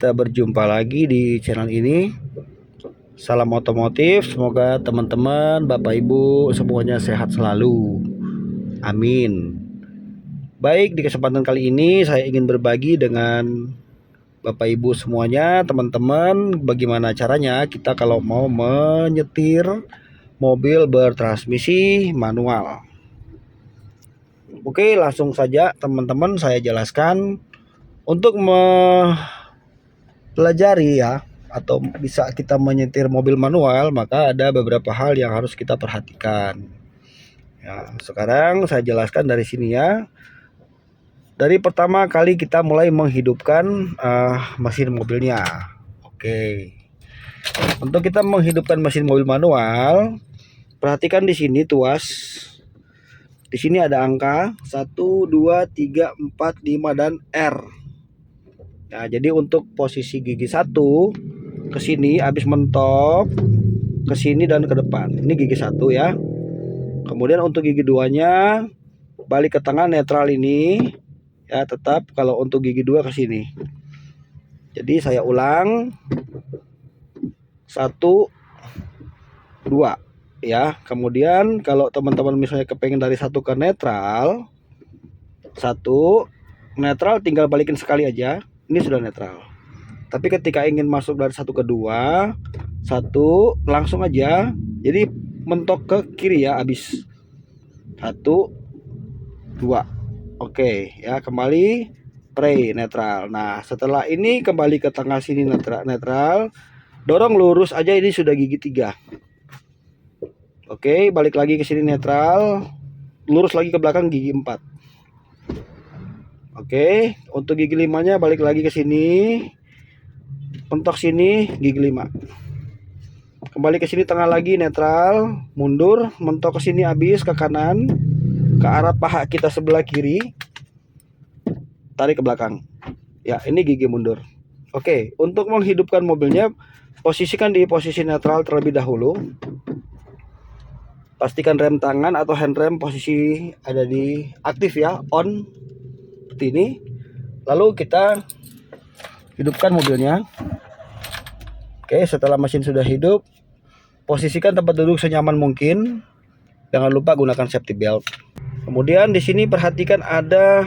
Kita berjumpa lagi di channel ini. Salam otomotif, semoga teman-teman, Bapak Ibu semuanya sehat selalu. Amin. Baik, di kesempatan kali ini saya ingin berbagi dengan Bapak Ibu semuanya, teman-teman, bagaimana caranya kita kalau mau menyetir mobil bertransmisi manual. Oke, langsung saja teman-teman saya jelaskan. Untuk pelajari ya, atau bisa kita menyetir mobil manual, maka ada beberapa hal yang harus kita perhatikan. Ya, sekarang saya jelaskan dari sini ya. Dari pertama kali kita mulai menghidupkan mesin mobilnya. Oke. Untuk kita menghidupkan mesin mobil manual, perhatikan di sini tuas. Di sini ada angka 1, 2, 3, 4, 5 dan R. Nah, jadi untuk posisi gigi 1 ke sini habis mentok ke sini dan ke depan. Ini gigi 1 ya. Kemudian untuk gigi 2-nya balik ke tengah netral ini ya, tetap kalau untuk gigi 2 ke sini. Jadi saya ulang. 1, 2 ya. Kemudian kalau teman-teman misalnya kepengen dari 1 ke netral, 1 netral tinggal balikin sekali aja. Ini sudah netral. Tapi ketika ingin masuk dari 1 ke 2, 1 langsung aja. Jadi mentok ke kiri ya, habis 1, 2. Oke ya, kembali pre netral. Nah, setelah ini kembali ke tengah sini netral. Dorong lurus aja, ini sudah gigi 3. Oke, balik lagi ke sini netral. Lurus lagi ke belakang gigi 4. Oke, untuk gigi 5-nya balik lagi ke sini. Mentok sini gigi 5. Kembali ke sini tengah lagi netral, mundur, mentok ke sini habis ke kanan, ke arah paha kita sebelah kiri, tarik ke belakang. Ya, ini gigi mundur. Oke, untuk menghidupkan mobilnya, posisikan di posisi netral terlebih dahulu. Pastikan rem tangan atau handrem posisi ada di aktif ya, on seperti ini. Lalu kita hidupkan mobilnya. Oke, setelah mesin sudah hidup, posisikan tempat duduk senyaman mungkin. Jangan lupa gunakan safety belt. Kemudian di sini perhatikan ada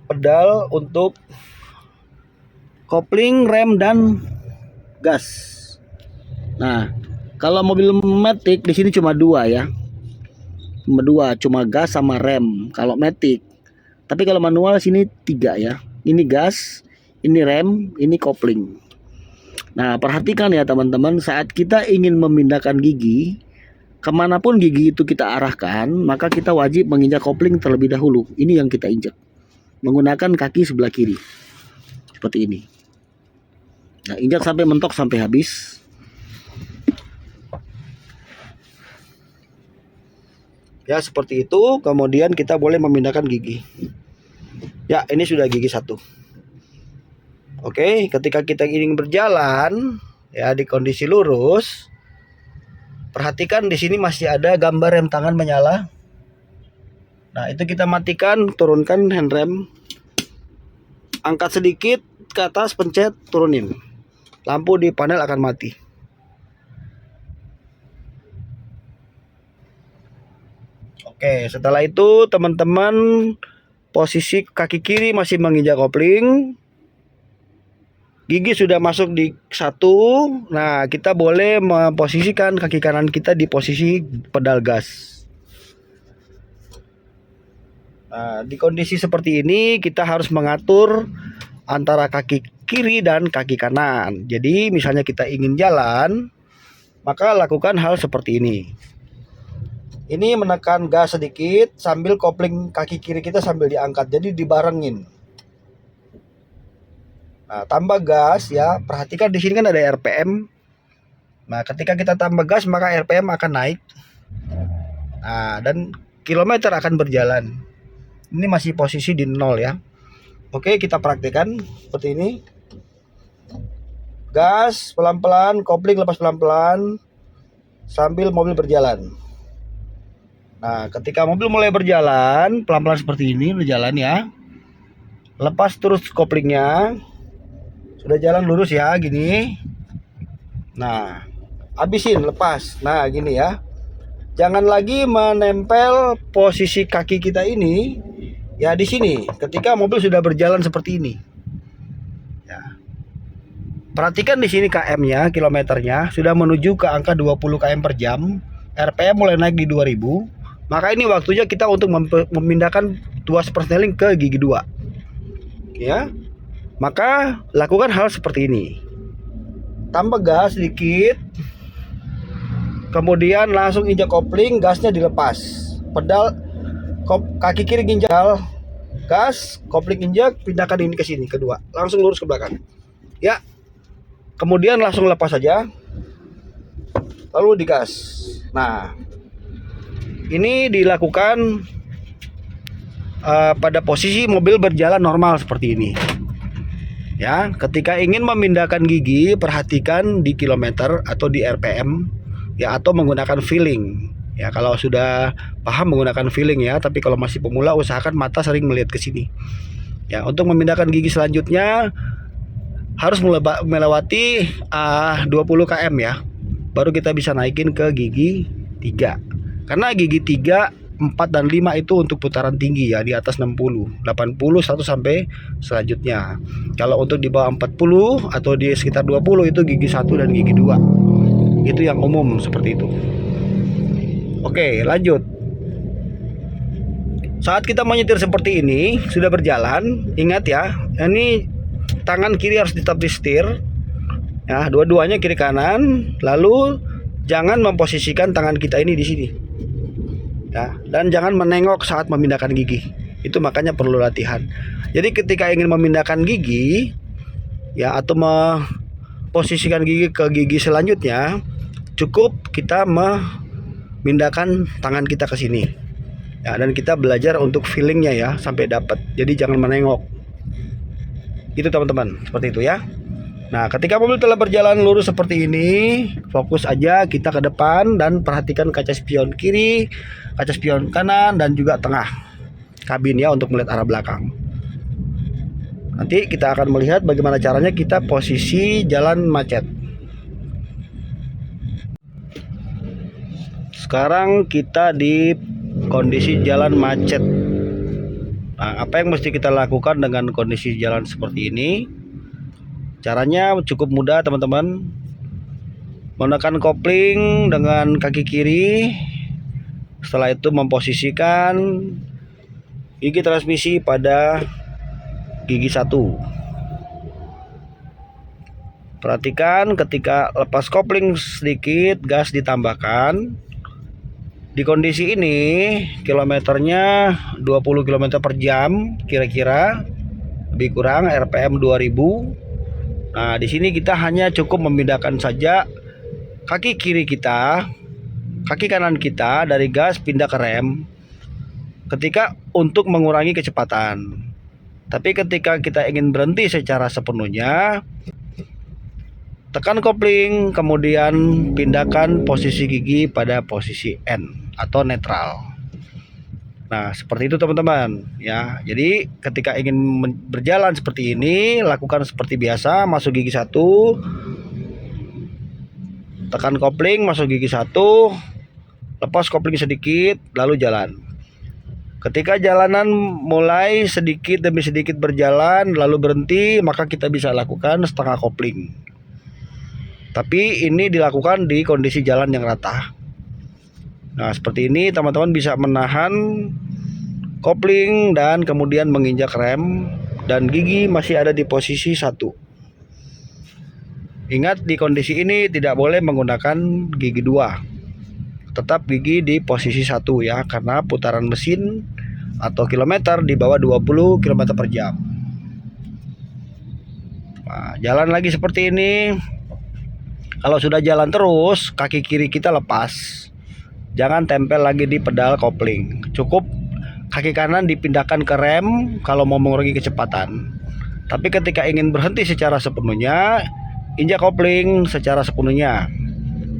pedal untuk kopling, rem dan gas. Nah, kalau mobil matic di sini cuma 2 ya. Cuma gas sama rem kalau matic. Tapi kalau manual sini 3 ya. Ini gas, ini rem, ini kopling. Nah, perhatikan ya teman-teman, saat kita ingin memindahkan gigi, kemanapun gigi itu kita arahkan, maka kita wajib menginjak kopling terlebih dahulu. Ini yang kita injak menggunakan kaki sebelah kiri seperti ini. Nah, injak sampai mentok sampai habis. Ya, seperti itu. Kemudian kita boleh memindahkan gigi. Ya, ini sudah gigi 1. Oke, ketika kita ingin berjalan ya di kondisi lurus, perhatikan di sini masih ada gambar rem tangan menyala. Nah, itu kita matikan, turunkan handrem. Angkat sedikit ke atas, pencet, turunin. Lampu di panel akan mati. Oke, setelah itu teman-teman posisi kaki kiri masih menginjak kopling. Gigi sudah masuk di 1. Nah, kita boleh memposisikan kaki kanan kita di posisi pedal gas. Nah, di kondisi seperti ini kita harus mengatur antara kaki kiri dan kaki kanan. Jadi misalnya kita ingin jalan, maka lakukan hal seperti ini. Ini menekan gas sedikit sambil kopling kaki kiri kita sambil diangkat, jadi dibarengin. Nah, tambah gas ya, perhatikan di sini kan ada RPM. Nah, ketika kita tambah gas maka RPM akan naik. Nah, dan kilometer akan berjalan. Ini masih posisi di 0 ya. Oke, kita praktekkan seperti ini. Gas pelan-pelan, kopling lepas pelan-pelan sambil mobil berjalan. Nah, ketika mobil mulai berjalan, pelan-pelan seperti ini berjalan ya. Lepas terus koplingnya. Sudah jalan lurus ya, gini. Nah, habisin, lepas. Nah, gini ya. Jangan lagi menempel posisi kaki kita ini ya di sini ketika mobil sudah berjalan seperti ini. Ya. Perhatikan di sini km-nya, kilometernya sudah menuju ke angka 20 km per jam. RPM mulai naik di 2000. Maka ini waktunya kita untuk memindahkan tuas persneling ke gigi 2. Ya. Maka lakukan hal seperti ini. Tambah gas sedikit. Kemudian langsung injak kopling, gasnya dilepas. Pedal kaki kiri ginjal, gas, kopling injak, pindahkan ini ke sini kedua. Langsung lurus ke belakang. Ya. Kemudian langsung lepas saja. Lalu digas. Nah, ini dilakukan pada posisi mobil berjalan normal seperti ini. Ya, ketika ingin memindahkan gigi, perhatikan di kilometer atau di RPM, ya, atau menggunakan feeling. Ya, kalau sudah paham menggunakan feeling ya, tapi kalau masih pemula usahakan mata sering melihat ke sini. Ya, untuk memindahkan gigi selanjutnya harus melewati 20 km ya. Baru kita bisa naikin ke gigi 3. Karena gigi 3, 4 dan 5 itu untuk putaran tinggi ya, di atas 60, 80, 100 sampai selanjutnya. Kalau untuk di bawah 40 atau di sekitar 20 itu gigi 1 dan gigi 2. Itu yang umum seperti itu. Oke, lanjut. Saat kita menyetir seperti ini, sudah berjalan, ingat ya, ini tangan kiri harus tetap di setir. Ya, dua-duanya kiri kanan, lalu jangan memposisikan tangan kita ini di sini. Ya, dan jangan menengok saat memindahkan gigi. Itu makanya perlu latihan. Jadi ketika ingin memindahkan gigi ya, atau memposisikan gigi ke gigi selanjutnya, cukup kita memindahkan tangan kita ke sini. Ya, dan kita belajar untuk feelingnya ya sampai dapat. Jadi jangan menengok. Itu teman-teman, seperti itu ya. Nah, ketika mobil telah berjalan lurus seperti ini, fokus aja kita ke depan dan perhatikan kaca spion kiri, kaca spion kanan, dan juga tengah kabin ya untuk melihat arah belakang. Nanti kita akan melihat bagaimana caranya kita posisi jalan macet. Sekarang kita di kondisi jalan macet. Nah, apa yang mesti kita lakukan dengan kondisi jalan seperti ini? Caranya cukup mudah teman-teman. Menekan kopling dengan kaki kiri. Setelah itu memposisikan gigi transmisi pada gigi 1. Perhatikan ketika lepas kopling sedikit, gas ditambahkan. Di kondisi ini kilometernya 20 km per jam kira-kira, lebih kurang RPM 2000. Nah, di sini kita hanya cukup memindahkan saja kaki kiri kita, kaki kanan kita dari gas pindah ke rem ketika untuk mengurangi kecepatan. Tapi ketika kita ingin berhenti secara sepenuhnya, tekan kopling, kemudian pindahkan posisi gigi pada posisi N atau netral. Nah, seperti itu teman-teman ya. Jadi ketika ingin berjalan seperti ini, lakukan seperti biasa, masuk gigi 1, tekan kopling, masuk gigi 1, lepas kopling sedikit, lalu jalan. Ketika jalanan mulai sedikit demi sedikit berjalan lalu berhenti, maka kita bisa lakukan setengah kopling. Tapi ini dilakukan di kondisi jalan yang rata. Nah, seperti ini teman-teman bisa menahan kopling dan kemudian menginjak rem dan gigi masih ada di posisi 1. Ingat, di kondisi ini tidak boleh menggunakan gigi 2. Tetap gigi di posisi 1 ya, karena putaran mesin atau kilometer di bawah 20 km per jam. Nah, jalan lagi seperti ini. Kalau sudah jalan terus, kaki kiri kita lepas. Jangan tempel lagi di pedal kopling. Cukup kaki kanan dipindahkan ke rem kalau mau mengurangi kecepatan. Tapi ketika ingin berhenti secara sepenuhnya, injak kopling secara sepenuhnya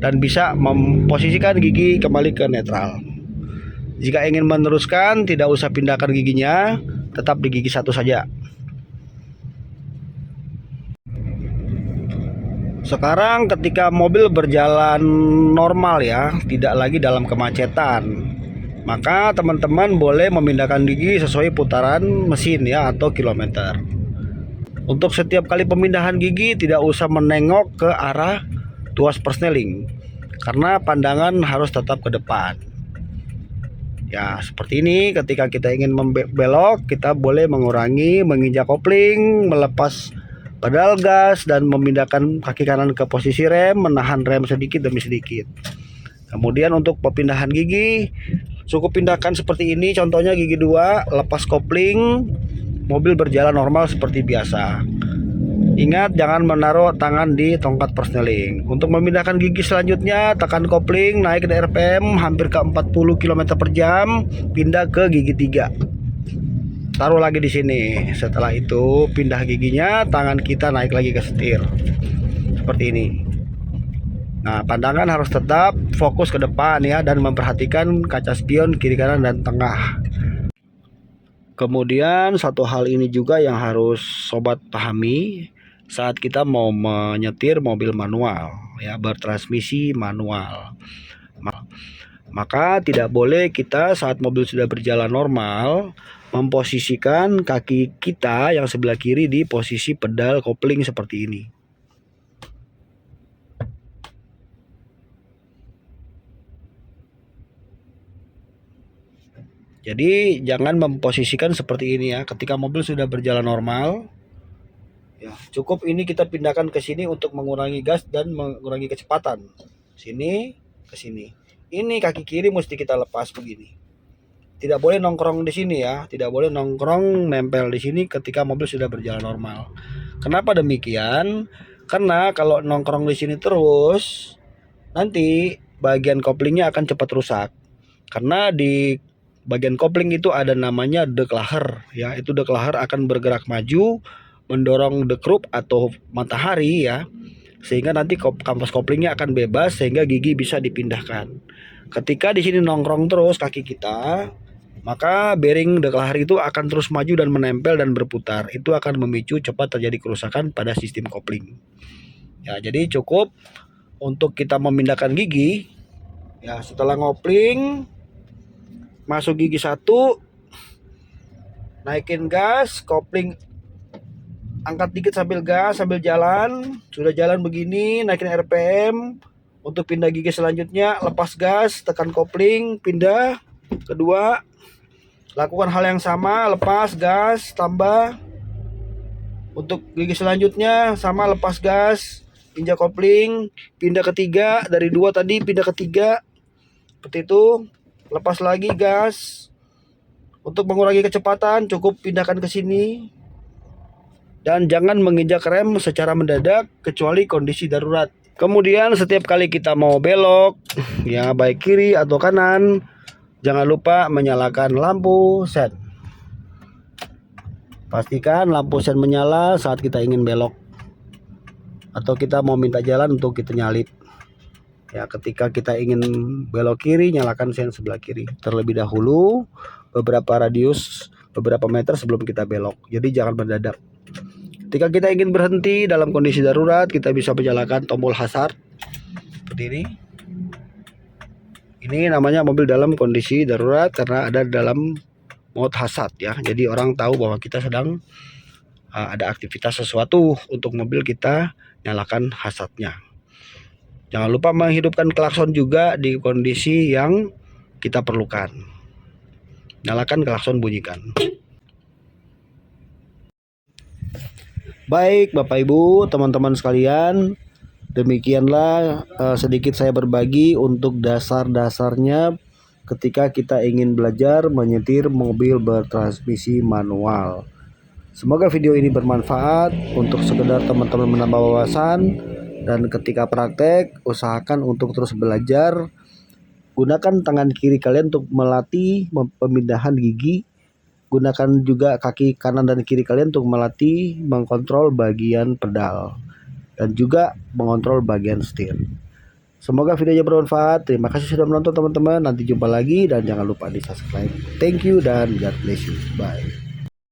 dan bisa memposisikan gigi kembali ke netral. Jika ingin meneruskan, tidak usah pindahkan giginya, tetap di gigi 1 saja. Sekarang ketika mobil berjalan normal ya, tidak lagi dalam kemacetan, maka teman-teman boleh memindahkan gigi sesuai putaran mesin ya atau kilometer. Untuk setiap kali pemindahan gigi tidak usah menengok ke arah tuas persneling, karena pandangan harus tetap ke depan. Ya seperti ini, ketika kita ingin membelok, kita boleh mengurangi, menginjak kopling, melepas pedal gas, dan memindahkan kaki kanan ke posisi rem, menahan rem sedikit demi sedikit. Kemudian untuk perpindahan gigi, cukup pindahkan seperti ini, contohnya gigi 2, lepas kopling, mobil berjalan normal seperti biasa. Ingat, jangan menaruh tangan di tongkat persneling. Untuk memindahkan gigi selanjutnya, tekan kopling, naik ke RPM hampir ke 40 km per jam, pindah ke gigi 3. Taruh lagi di sini. Setelah itu, pindah giginya, tangan kita naik lagi ke setir. Seperti ini. Nah, pandangan harus tetap fokus ke depan ya, dan memperhatikan kaca spion kiri kanan dan tengah. Kemudian satu hal ini juga yang harus sobat pahami saat kita mau menyetir mobil manual ya, bertransmisi manual. Maka tidak boleh kita saat mobil sudah berjalan normal memposisikan kaki kita yang sebelah kiri di posisi pedal kopling seperti ini. Jadi jangan memposisikan seperti ini ya ketika mobil sudah berjalan normal. Ya, cukup ini kita pindahkan ke sini untuk mengurangi gas dan mengurangi kecepatan. Sini ke sini. Ini kaki kiri mesti kita lepas begini. Tidak boleh nongkrong di sini ya, tidak boleh nongkrong nempel di sini ketika mobil sudah berjalan normal. Kenapa demikian? Karena kalau nongkrong di sini terus, nanti bagian koplingnya akan cepat rusak. Karena di bagian kopling itu ada namanya declaher ya, itu declaher akan bergerak maju mendorong dekrup atau matahari ya, sehingga nanti kampas koplingnya akan bebas sehingga gigi bisa dipindahkan. Ketika di sini nongkrong terus kaki kita, maka bearing declaher itu akan terus maju dan menempel dan berputar. Itu akan memicu cepat terjadi kerusakan pada sistem kopling. Ya, jadi cukup untuk kita memindahkan gigi ya, setelah ngopling masuk gigi 1, naikin gas, kopling angkat dikit sambil gas, sambil jalan. Sudah jalan begini, naikin RPM. Untuk pindah gigi selanjutnya, lepas gas, tekan kopling, pindah. Kedua, lakukan hal yang sama, lepas gas, tambah. Untuk gigi selanjutnya, sama, lepas gas, injak kopling, pindah ketiga. Dari 2 tadi, pindah ketiga. Seperti itu, lepas lagi gas. Untuk mengurangi kecepatan, cukup pindahkan ke sini. Dan jangan menginjak rem secara mendadak kecuali kondisi darurat. Kemudian setiap kali kita mau belok ya, baik kiri atau kanan, jangan lupa menyalakan lampu sen. Pastikan lampu sen menyala saat kita ingin belok atau kita mau minta jalan untuk kita nyalip. Ya, ketika kita ingin belok kiri, nyalakan sen sebelah kiri terlebih dahulu beberapa meter sebelum kita belok. Jadi jangan mendadak. Ketika kita ingin berhenti dalam kondisi darurat, kita bisa menyalakan tombol hazard seperti ini. Ini namanya mobil dalam kondisi darurat karena ada dalam mode hazard ya. Jadi orang tahu bahwa kita sedang ada aktivitas sesuatu. Untuk mobil kita nyalakan hazardnya. Jangan lupa menghidupkan klakson juga di kondisi yang kita perlukan. Nyalakan klakson, bunyikan. Baik Bapak Ibu, teman-teman sekalian, demikianlah sedikit saya berbagi untuk dasar-dasarnya ketika kita ingin belajar menyetir mobil bertransmisi manual. Semoga video ini bermanfaat untuk sekedar teman-teman menambah wawasan, dan ketika praktek usahakan untuk terus belajar. Gunakan tangan kiri kalian untuk melatih pemindahan gigi. Gunakan juga kaki kanan dan kiri kalian untuk melatih mengkontrol bagian pedal dan juga mengontrol bagian setir. Semoga videonya bermanfaat. Terima kasih sudah menonton teman-teman. Nanti jumpa lagi dan jangan lupa di subscribe. Thank you dan God bless you. Bye.